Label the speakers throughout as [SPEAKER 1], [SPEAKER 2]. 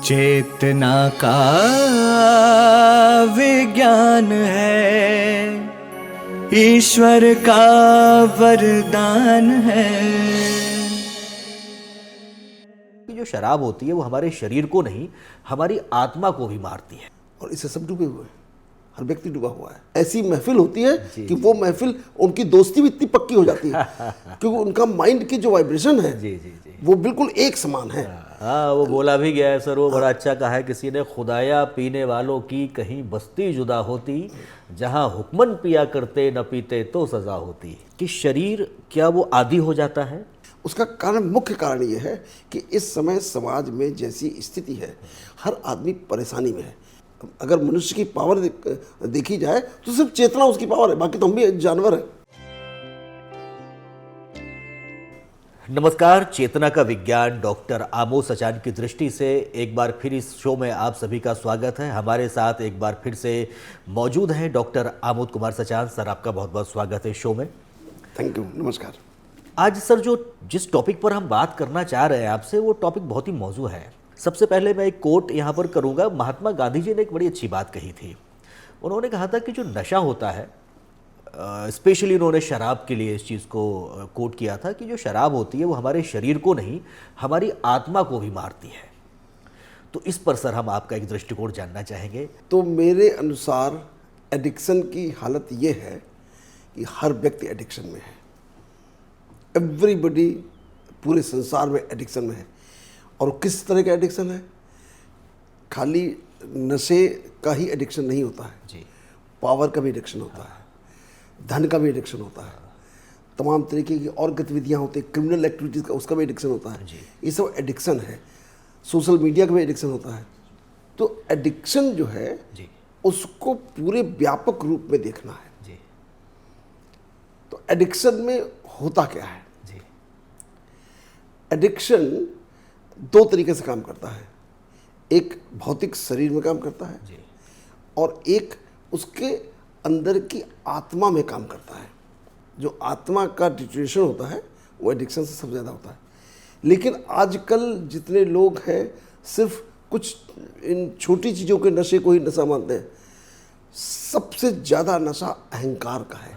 [SPEAKER 1] चेतना का विज्ञान है, ईश्वर का वरदान है।
[SPEAKER 2] जो शराब होती है वो हमारे शरीर को नहीं, हमारी आत्मा को भी मारती है।
[SPEAKER 3] और इससे सब डूबे हुए हैं, हर व्यक्ति डूबा हुआ है। ऐसी महफिल होती है कि वो महफिल, उनकी दोस्ती भी इतनी पक्की हो जाती है क्योंकि उनका माइंड की जो वाइब्रेशन है वो बिल्कुल एक समान है।
[SPEAKER 2] हाँ, वो बोला भी गया है सर, वो बड़ा अच्छा कहा है किसी ने, खुदाया पीने वालों की कहीं बस्ती जुदा होती, जहाँ हुक्मन पिया करते न पीते तो सजा होती। कि शरीर क्या वो आदी हो जाता है?
[SPEAKER 3] उसका कारण, मुख्य कारण ये है कि इस समय समाज में जैसी स्थिति है, हर आदमी परेशानी में है। अगर मनुष्य की पावर देखी जाए तो सिर्फ चेतना उसकी पावर है, बाकी तो हम भी जानवर हैं।
[SPEAKER 2] नमस्कार, चेतना का विज्ञान डॉक्टर आमोद सचान की दृष्टि से एक बार फिर इस शो में आप सभी का स्वागत है। हमारे साथ एक बार फिर से मौजूद हैं डॉक्टर आमोद कुमार सचान। सर, आपका बहुत बहुत स्वागत है शो में।
[SPEAKER 3] थैंक यू, नमस्कार।
[SPEAKER 2] आज सर जिस टॉपिक पर हम बात करना चाह रहे हैं आपसे, वो टॉपिक बहुत ही मौजू है। सबसे पहले मैं एक कोट यहाँ पर करूँगा। महात्मा गांधी जी ने एक बड़ी अच्छी बात कही थी। उन्होंने कहा था कि जो नशा होता है, स्पेशली उन्होंने शराब के लिए इस चीज़ को कोट किया था कि जो शराब होती है वो हमारे शरीर को नहीं, हमारी आत्मा को भी मारती है। तो इस पर सर हम आपका एक दृष्टिकोण जानना चाहेंगे।
[SPEAKER 3] तो मेरे अनुसार एडिक्शन की हालत ये है कि हर व्यक्ति एडिक्शन में है। एवरीबडी पूरे संसार में एडिक्शन में है। और किस तरह का एडिक्शन है? खाली नशे का ही एडिक्शन नहीं होता है
[SPEAKER 2] जी,
[SPEAKER 3] पावर का भी एडिक्शन होता है, धन का भी एडिक्शन होता है, तमाम तरीके की और गतिविधियां होती हैं, क्रिमिनल एक्टिविटीज़ का, उसका भी एडिक्शन होता है। ये सब एडिक्शन है। सोशल मीडिया का भी एडिक्शन होता है। तो एडिक्शन जो है
[SPEAKER 2] जी,
[SPEAKER 3] उसको पूरे व्यापक रूप में देखना है।
[SPEAKER 2] जी,
[SPEAKER 3] तो एडिक्शन में होता क्या है?
[SPEAKER 2] जी,
[SPEAKER 3] एडिक्शन दो तरीके से काम करता है। एक भौतिक शरीर में काम करता है
[SPEAKER 2] जी,
[SPEAKER 3] और एक उसके अंदर की आत्मा में काम करता है। जो आत्मा का डिटोरेशन होता है वो एडिक्शन से सबसे ज़्यादा होता है। लेकिन आजकल जितने लोग हैं सिर्फ कुछ इन छोटी चीज़ों के नशे को ही नशा मानते हैं। सबसे ज़्यादा नशा अहंकार का है।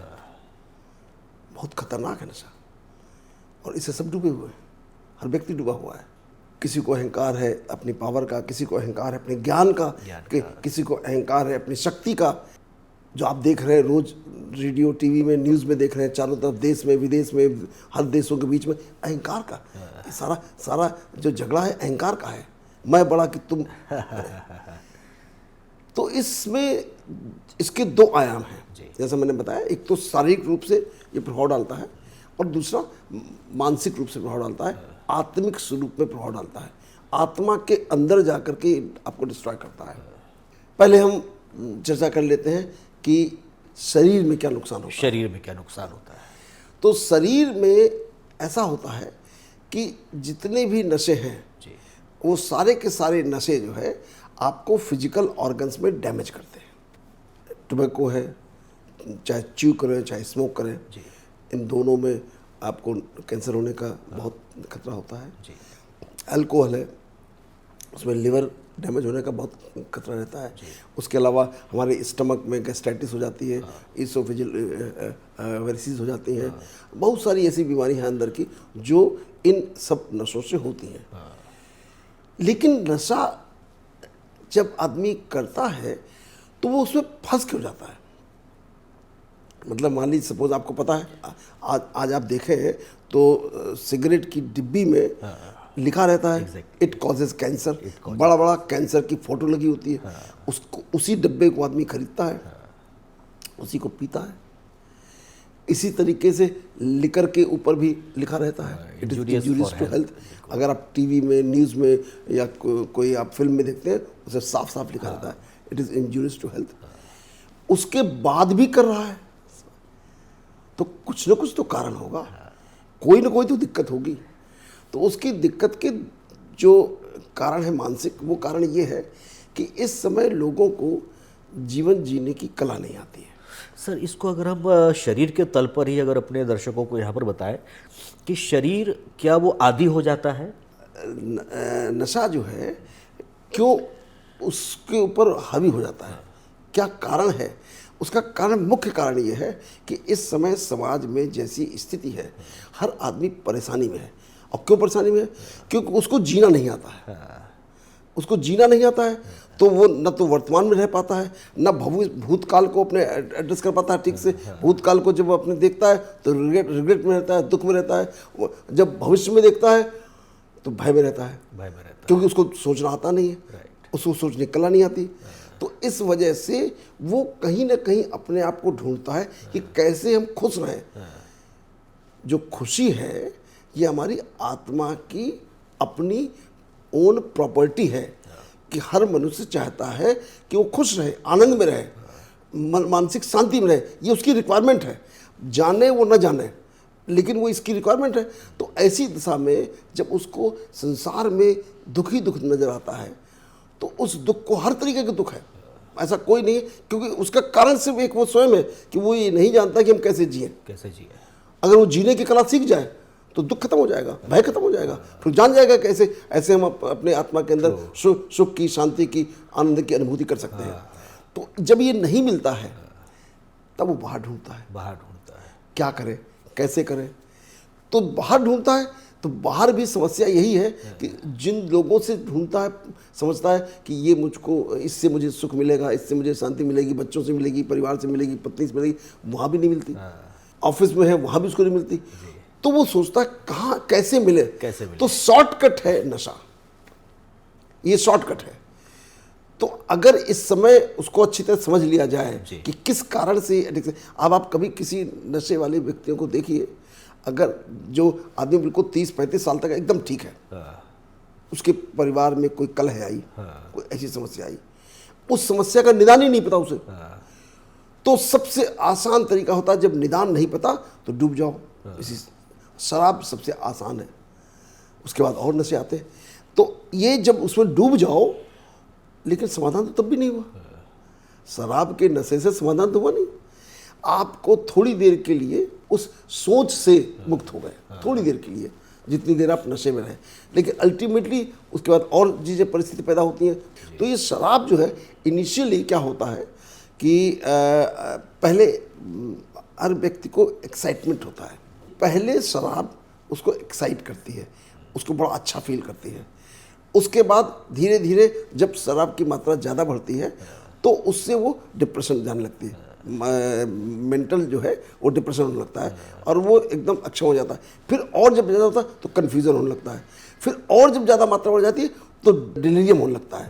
[SPEAKER 3] बहुत खतरनाक है नशा, और इससे सब डूबे हुए हैं, हर व्यक्ति डूबा हुआ है। किसी को अहंकार है अपनी पावर का, किसी को अहंकार है अपने ज्ञान का, किसी को अहंकार है अपनी शक्ति का। जो आप देख रहे हैं रोज रेडियो टीवी में, न्यूज़ में देख रहे हैं, चारों तरफ देश में विदेश में, हर देशों के बीच में अहंकार का ये सारा जो झगड़ा है अहंकार का है। मैं बड़ा कि तुम तो इसमें इसके दो आयाम हैं। जैसा मैंने बताया, एक तो शारीरिक रूप से ये प्रभाव डालता है और दूसरा मानसिक रूप से प्रभाव डालता है, आत्मिक स्वरूप में प्रभाव डालता है। आत्मा के अंदर जाकर के आपको डिस्ट्रॉय करता है। पहले हम चर्चा कर लेते हैं कि शरीर में क्या नुकसान होता है।
[SPEAKER 2] शरीर में क्या नुकसान होता है?
[SPEAKER 3] तो शरीर में ऐसा होता है कि जितने भी नशे हैं वो सारे के सारे नशे जो है आपको फिजिकल ऑर्गन्स में डैमेज करते हैं। टोबैको है, चाहे च्यू करें चाहे स्मोक करें, इन दोनों में आपको कैंसर होने का बहुत खतरा होता है। अल्कोहल है, उसमें लिवर डैमेज होने का बहुत खतरा रहता है। उसके अलावा हमारे स्टमक में गैस्ट्राइटिस हो जाती है, इसोफेजियल वेरिसिस हो जाती हैं। बहुत सारी ऐसी बीमारी हैं अंदर की जो इन सब नशों से होती हैं। लेकिन नशा जब आदमी करता है तो वो उसमें फंस के हो जाता है। मतलब मान लीजिए, सपोज आपको पता है आज आप देखें तो सिगरेट की डिब्बी में लिखा रहता है इट कॉजेज कैंसर। बड़ा बड़ा कैंसर की फोटो लगी होती है। उसको, उसी डब्बे को आदमी खरीदता है, उसी को पीता है। इसी तरीके से लिकर के ऊपर भी लिखा रहता है it is injurious to health. अगर आप टीवी में, न्यूज़ में या कोई आप फिल्म में देखते हैं, उसे साफ साफ लिखा रहता है it is injurious to health. उसके बाद भी कर रहा है तो कुछ ना कुछ तो कारण होगा, कोई ना कोई तो दिक्कत होगी। तो उसकी दिक्कत के जो कारण है मानसिक, वो कारण ये है कि इस समय लोगों को जीवन जीने की कला नहीं आती है।
[SPEAKER 2] सर, इसको अगर हम शरीर के तल पर ही अगर अपने दर्शकों को यहाँ पर बताएं कि शरीर क्या वो आदी हो जाता है?
[SPEAKER 3] नशा जो है क्यों उसके ऊपर हावी हो जाता है, क्या कारण है? उसका कारण, मुख्य कारण ये है कि इस समय समाज में जैसी स्थिति है, हर आदमी परेशानी में है। और क्यों परेशानी में है? क्योंकि उसको जीना नहीं आता है। उसको जीना नहीं आता है तो वो न तो वर्तमान में रह पाता है, न भूतकाल को अपने एड्रेस कर पाता है ठीक से। भूतकाल को जब वो अपने देखता है तो रिग्रेट में रहता है, दुख में रहता है। जब भविष्य में देखता है तो भय में रहता है, क्योंकि उसको सोचना आता नहीं है, उसको सोचने की कला नहीं आती। तो इस वजह से वो कहीं ना कहीं अपने आप को ढूंढता है कि कैसे हम खुश रहें। जो खुशी है ये हमारी आत्मा की अपनी ओन प्रॉपर्टी है कि हर मनुष्य चाहता है कि वो खुश रहे, आनंद में रहे, मानसिक शांति में रहे। ये उसकी रिक्वायरमेंट है, जाने वो न जाने, लेकिन वो इसकी रिक्वायरमेंट है। तो ऐसी दशा में जब उसको संसार में दुख ही दुख नजर आता है तो उस दुख को, हर तरीके के दुख है, ऐसा कोई नहीं है, क्योंकि उसका कारण सिर्फ एक वो स्वयं है कि वो ये नहीं जानता कि हम कैसे जिए। अगर वो जीने की कला सीख जाए तो दुख खत्म हो जाएगा, भय खत्म हो जाएगा, फिर जान जाएगा कैसे ऐसे हम अपने आत्मा के अंदर सुख की, शांति की, आनंद की अनुभूति कर सकते हैं। तो जब ये नहीं मिलता है तब वो बाहर ढूंढता है, क्या करे, कैसे करे। तो बाहर ढूंढता है, तो बाहर भी समस्या यही है कि जिन लोगों से ढूंढता है, समझता है कि ये मुझको, इससे मुझे सुख मिलेगा, इससे मुझे शांति मिलेगी, बच्चों से मिलेगी, परिवार से मिलेगी, पत्नी से मिलेगी, वहाँ भी नहीं मिलती। ऑफिस में है वहाँ भी उसको नहीं मिलती। तो वो सोचता है कहाँ कैसे मिले। तो शॉर्टकट है नशा, ये शॉर्टकट है। तो अगर इस समय उसको अच्छी तरह समझ लिया जाए कि किस कारण से एडिक्शन। अब आप कभी किसी नशे वाले व्यक्तियों को देखिए, अगर जो आदमी बिल्कुल 30-35 साल तक एकदम ठीक है, उसके परिवार में कोई कलह आई, कोई ऐसी समस्या आई, उस समस्या का निदान ही नहीं पता उसे, तो सबसे आसान तरीका होता है, जब निदान नहीं पता तो डूब जाओ। इसी शराब सबसे आसान है, उसके बाद और नशे आते हैं। तो ये जब उसमें डूब जाओ, लेकिन समाधान तो तब भी नहीं हुआ। शराब के नशे से समाधान तो हुआ नहीं। आपको थोड़ी देर के लिए उस सोच से मुक्त हो गए, थोड़ी देर के लिए, जितनी देर आप नशे में रहे, लेकिन अल्टीमेटली उसके बाद और चीज़ें, परिस्थिति पैदा होती हैं। तो ये शराब जो है, इनिशियली क्या होता है कि पहले हर व्यक्ति को एक्साइटमेंट होता है। पहले शराब उसको एक्साइट करती है, उसको बड़ा अच्छा फील करती है। उसके बाद धीरे धीरे जब शराब की मात्रा ज़्यादा बढ़ती है तो उससे वो डिप्रेशन जाने लगती है, मेंटल जो है वो डिप्रेशन होने लगता है और वो एकदम अक्षम हो जाता है। फिर और जब ज़्यादा होता है तो कन्फ्यूज़न होने लगता है। फिर और जब ज़्यादा मात्रा बढ़ जाती है तो डिलीरियम होने लगता है,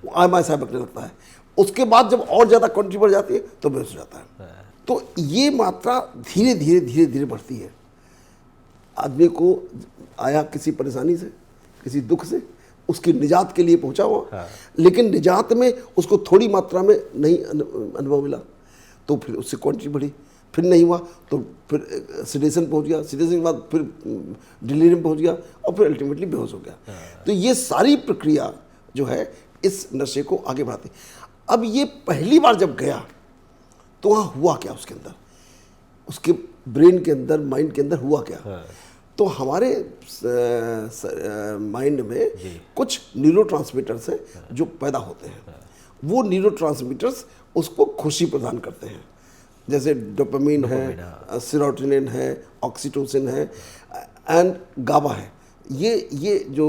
[SPEAKER 3] वो आयमा सा बकने लगता है। उसके बाद जब और ज़्यादा क्वांटिटी बढ़ जाती है तो बेहोश हो जाता है। तो ये मात्रा धीरे धीरे धीरे धीरे बढ़ती है। आदमी को आया किसी परेशानी से, किसी दुख से, उसकी निजात के लिए पहुंचा हुआ, लेकिन निजात में उसको थोड़ी मात्रा में नहीं अनुभव मिला, तो फिर उससे क्वांटिटी बढ़ी, फिर नहीं हुआ तो फिर सिडेशन पहुंच गया, सिडेशन के बाद फिर डिलीरियम पहुंच गया और फिर अल्टीमेटली बेहोश हो गया। तो ये सारी प्रक्रिया जो है इस नशे को आगे बढ़ाती। अब ये पहली बार जब गया तो वहाँ हुआ क्या, उसके अंदर, उसके ब्रेन के अंदर, माइंड के अंदर हुआ क्या। तो हमारे माइंड में कुछ न्यूरोट्रांसमीटर्स हैं जो पैदा होते हैं। वो न्यूरोट्रांसमीटर्स उसको खुशी प्रदान करते हैं, जैसे डोपामिन है, सेरोटोनिन है, ऑक्सीटोसिन है एंड गाबा है। ये जो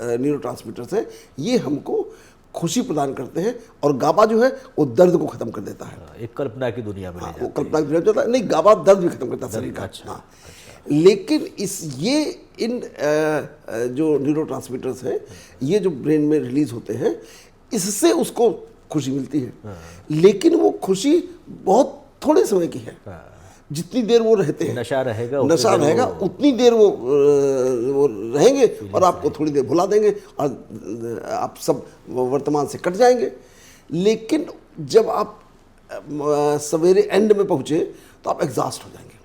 [SPEAKER 3] न्यूरोट्रांसमीटर्स हैं ये हमको खुशी प्रदान करते हैं, और गाबा जो है वो दर्द को खत्म कर देता है।
[SPEAKER 2] एक कल्पना की दुनिया में
[SPEAKER 3] वो कल्पना की दुनिया में जाता है। नहीं, गाबा दर्द भी खत्म करता है शरीर का। लेकिन इन जो न्यूरोट्रांसमीटर्स हैं ये जो ब्रेन में रिलीज होते हैं, इससे उसको खुशी मिलती है, लेकिन वो खुशी बहुत थोड़े समय की है। जितनी देर वो रहते हैं, नशा रहेगा उतनी देर वो रहेंगे और आपको थोड़ी देर भुला देंगे और आप सब वर्तमान से कट जाएंगे। लेकिन जब आप सवेरे एंड में पहुँचे तो आप एग्जॉस्ट हो जाएंगे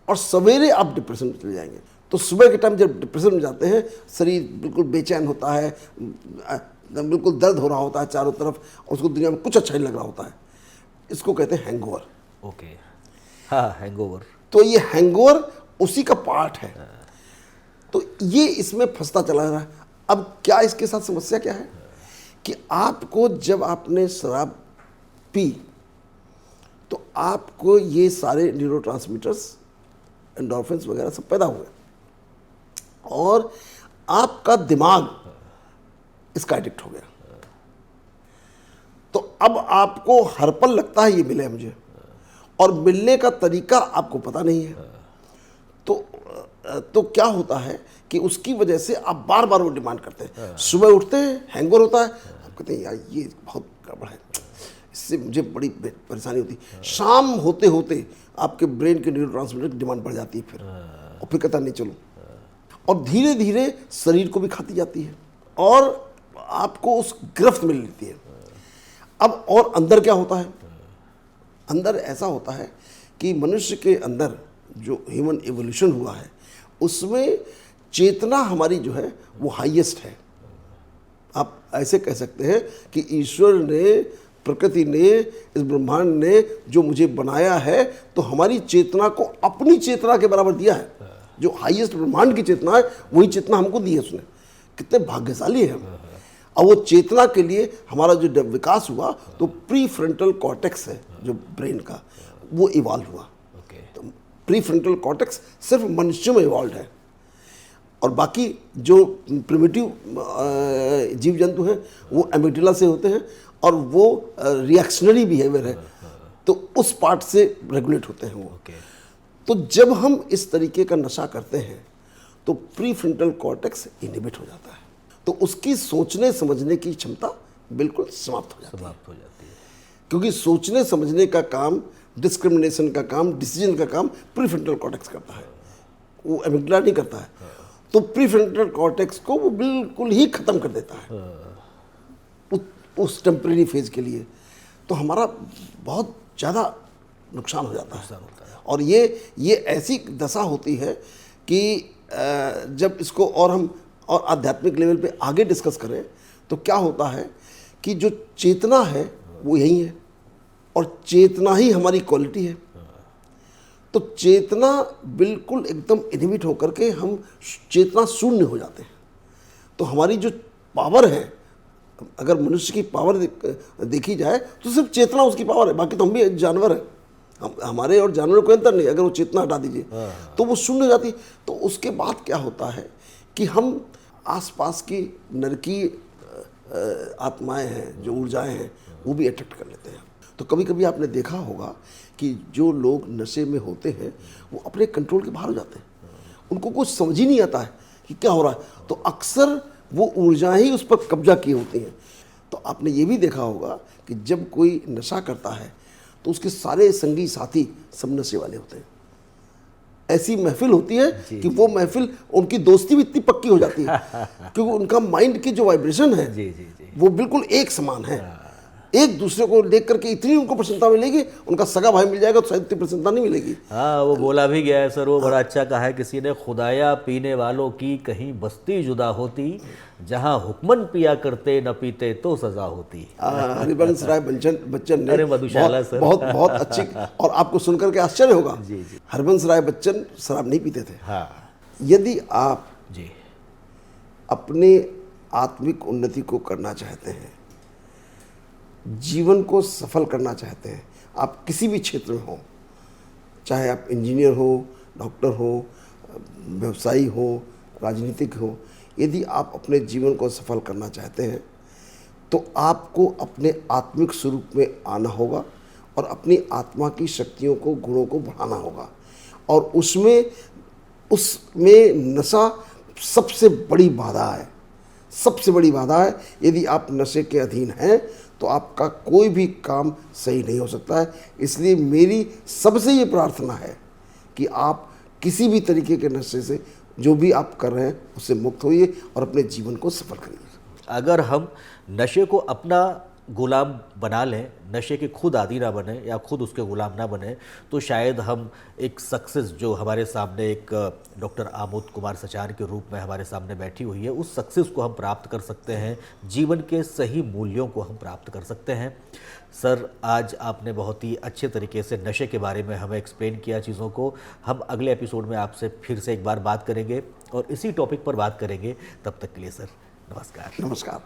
[SPEAKER 3] और सवेरे आप डिप्रेशन में चले जाएंगे। तो सुबह के टाइम जब डिप्रेशन में जाते हैं, शरीर बिल्कुल बेचैन होता है, बिल्कुल दर्द हो रहा होता है चारों तरफ, और उसको दुनिया में कुछ अच्छा नहीं लग रहा होता है। इसको कहते हैं हैंगओवर।
[SPEAKER 2] ओके, हाँ, हैंगओवर।
[SPEAKER 3] तो ये हैंगओवर उसी का पार्ट है। तो ये इसमें फंसता चला रहा है। अब क्या इसके साथ समस्या क्या है कि आपको जब आपने शराब पी तो आपको ये सारे न्यूरोट्रांसमीटर्स, एंडोर्फिन्स वगैरह सब पैदा हुए और आपका दिमाग इसका एडिक्ट हो गया। तो अब आपको हर पल लगता है ये मिले मुझे, और मिलने का तरीका आपको पता नहीं है। तो क्या होता है कि उसकी वजह से आप बार बार वो डिमांड करते हैं। सुबह उठते हैं, हैंगओवर होता है, आप कहते हैं यार ये बहुत गड़बड़ है, इससे मुझे बड़ी परेशानी होती है। शाम होते होते आपके ब्रेन के न्यूरोट्रांसमीटर की डिमांड बढ़ जाती है फिर, और फिर कहता नहीं चलो, और धीरे धीरे शरीर को भी खाती जाती है और आपको उस गिरफ्त में लेती है। अब और अंदर क्या होता है? अंदर ऐसा होता है कि मनुष्य के अंदर जो ह्यूमन एवोल्यूशन हुआ है उसमें चेतना हमारी जो है वो हाईएस्ट है। आप ऐसे कह सकते हैं कि ईश्वर ने, प्रकृति ने, इस ब्रह्मांड ने जो मुझे बनाया है तो हमारी चेतना को अपनी चेतना के बराबर दिया है। जो हाईएस्ट ब्रह्मांड की चेतना है वही चेतना हमको दी है उसने। कितने भाग्यशाली है हम। और वो चेतना के लिए हमारा जो विकास हुआ तो प्री फ्रंटल कॉर्टेक्स है जो ब्रेन का, वो इवॉल्व हुआ। तो प्री फ्रंटल कॉर्टेक्स सिर्फ मनुष्यों में इवॉल्व है, और बाकी जो प्रिमिटिव जीव जंतु हैं वो एमिग्डाला से होते हैं और वो रिएक्शनरी बिहेवियर है, तो उस पार्ट से रेगुलेट होते हैं वो। तो जब हम इस तरीके का नशा करते हैं तो प्री फ्रंटल कॉर्टेक्स इनहिबिट हो जाता है, तो उसकी सोचने समझने की क्षमता बिल्कुल समाप्त हो जाती है। क्योंकि सोचने समझने का काम, डिस्क्रिमिनेशन का काम, डिसीजन का काम प्री फ्रंटल कॉर्टेक्स करता है, वो एमिग्डाला नहीं करता है। तो प्री फ्रंटल कॉर्टेक्स को वो बिल्कुल ही खत्म कर देता है उस टेम्परेरी फेज के लिए। तो हमारा बहुत ज़्यादा नुकसान हो जाता है। और ये ऐसी दशा होती है कि जब इसको और हम और आध्यात्मिक लेवल पे आगे डिस्कस करें तो क्या होता है कि जो चेतना है वो यही है, और चेतना ही हमारी क्वालिटी है। तो चेतना बिल्कुल एकदम इनहिबिट होकर के हम चेतना शून्य हो जाते हैं। तो हमारी जो पावर है, अगर मनुष्य की पावर देखी जाए तो सिर्फ चेतना उसकी पावर है, बाकी तो हम भी जानवर हैं। हमारे और जानवरों को अंतर नहीं। अगर वो चेतना हटा दीजिए तो वो शून्य हो जाती है। तो उसके बाद क्या होता है कि हम आसपास की नरकी आत्माएं हैं, जो ऊर्जाएं हैं, वो भी अट्रैक्ट कर लेते हैं। तो कभी कभी आपने देखा होगा कि जो लोग नशे में होते हैं वो अपने कंट्रोल के बाहर हो जाते हैं, उनको कुछ समझ ही नहीं आता है कि क्या हो रहा है। तो अक्सर वो ऊर्जा ही उस पर कब्जा की होती हैं। तो आपने ये भी देखा होगा कि जब कोई नशा करता है तो उसके सारे संगी साथी सब नशे वाले होते हैं। ऐसी महफिल होती है कि वो महफिल, उनकी दोस्ती भी इतनी पक्की हो जाती है क्योंकि उनका माइंड की जो वाइब्रेशन है वो बिल्कुल एक समान है। एक दूसरे को देख करके इतनी उनको प्रसन्नता मिलेगी, उनका सगा भाई मिल जाएगा तो शायद इतनी प्रसन्नता नहीं मिलेगी।
[SPEAKER 2] हाँ, वो बोला भी गया है सर, वो बड़ा अच्छा कहा है किसी ने, खुदाया पीने वालों की कहीं बस्ती जुदा होती, जहाँ हुक्मन पिया करते न पीते तो सजा होती।
[SPEAKER 3] हरिवंश राय बच्चन ने
[SPEAKER 2] मधुशाला सर
[SPEAKER 3] बहुत अच्छी, और आपको सुनकर के आश्चर्य होगा, हरिवंश राय बच्चन शराब नहीं पीते थे। यदि आप अपने आत्मिक उन्नति को करना चाहते हैं, जीवन को सफल करना चाहते हैं, आप किसी भी क्षेत्र में हो, चाहे आप इंजीनियर हो, डॉक्टर हो, व्यवसायी हो, राजनीतिक हो, यदि आप अपने जीवन को सफल करना चाहते हैं तो आपको अपने आत्मिक स्वरूप में आना होगा और अपनी आत्मा की शक्तियों को, गुणों को बढ़ाना होगा। और उसमें नशा सबसे बड़ी बाधा है, सबसे बड़ी बाधा है। यदि आप नशे के अधीन हैं तो आपका कोई भी काम सही नहीं हो सकता है। इसलिए मेरी सबसे ये प्रार्थना है कि आप किसी भी तरीके के नशे से, जो भी आप कर रहे हैं, उससे मुक्त होइए और अपने जीवन को सफल करिए।
[SPEAKER 2] अगर हम नशे को अपना गुलाम बना लें, नशे के खुद आदी ना बने या खुद उसके गुलाम ना बने, तो शायद हम एक सक्सेस जो हमारे सामने एक डॉक्टर आमोद कुमार सचान के रूप में हमारे सामने बैठी हुई है, उस सक्सेस को हम प्राप्त कर सकते हैं, जीवन के सही मूल्यों को हम प्राप्त कर सकते हैं। सर, आज आपने बहुत ही अच्छे तरीके से नशे के बारे में हमें एक्सप्लेन किया चीज़ों को। हम अगले एपिसोड में आपसे फिर से एक बार बात करेंगे और इसी टॉपिक पर बात करेंगे। तब तक के लिए सर नमस्कार।
[SPEAKER 3] नमस्कार।